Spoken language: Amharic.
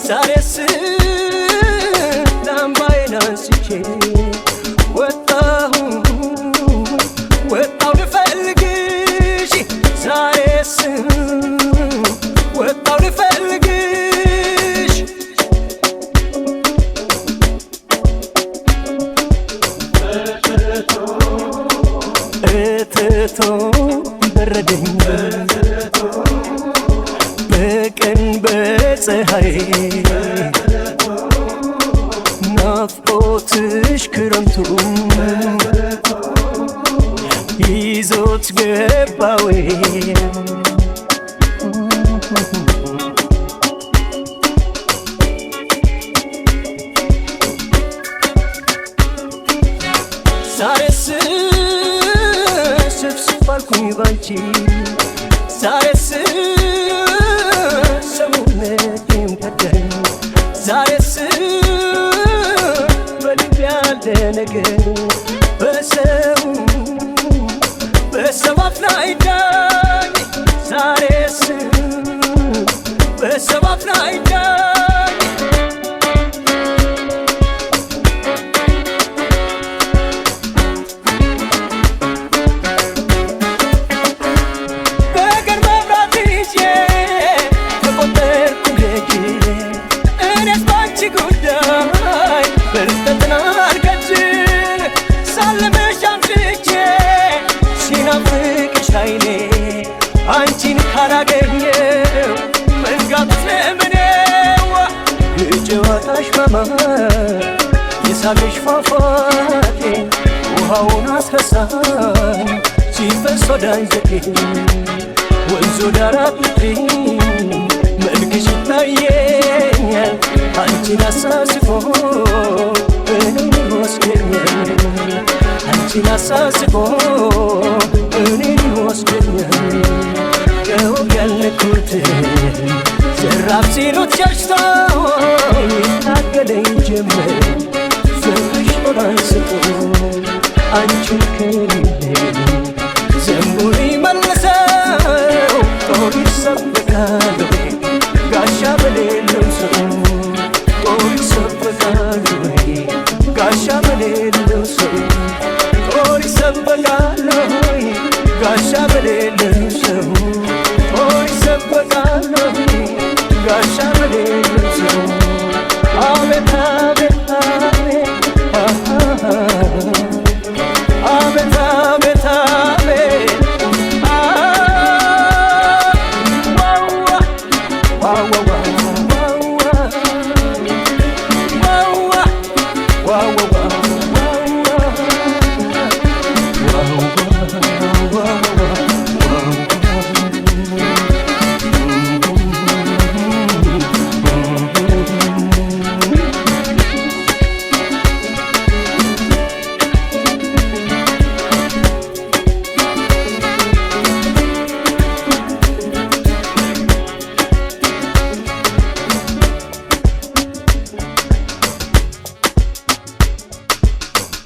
ዛሬስ ላምባዬን አንስቼ ወጣሁ ልፈልግሽ ዛሬስ ወጣሁ ልፈልግሽ እትቶ በረደኝ በቀን በፀሐይ ናፍቆትሽ ክረምቱ ይዞት ገባዌ ዛሬስ ስብስብ አልኩኝ ባንቺ ዛሬስ ሰሙነቴም ከዳኝ ዛሬስ በልብ ያለ ነገር በሰው አፍ ላይ ዳኝ ዛሬስ በሰው አፍ ላይ ዳኝ በቀን መብራት ይዤ ተቆጠርኩ ደጅ እኔስ ባንቺ ጉዳይ በልጠጥና አልከጅል ሳልምሽ አምሽቼ ሲናፍቅሽ አይኔ አንቺን ካላገኘው መንጋቱስ ለምኔው የጨዋታሽ ማማር የሳቅሽ ፏፏቴ ውሃውን አስረሳኝ ሲፈስ ወደ አንጀቴ ወንዙ ዳር አጥልኝ መልክሽ ይታየኛል አንቺን አሳስቦ እኔን ይወስደኛል አንቺን አሳስቦ እኔን ይወስደኛል ከወግ ያልነኩትን ዘራፍ ሲሉት ሸሽቶ ይታገለኝ ጀመር ፍቅርሽ ጦር አንስቶ አንቺን ከሌለኝ ዘንቡን ይመልሰው ጦር ይሰበቃል ወይ ጋሻ በሌለው ሰው ጦር ይሰበቃል ወይ ጋሻ በሌለው ሰው ጦር ይሰበቃል ወይ ጋሻ በሌለው ሰው ጦር ይሰበቃል ወይ ጋሻ በሌለው ሰው አቤት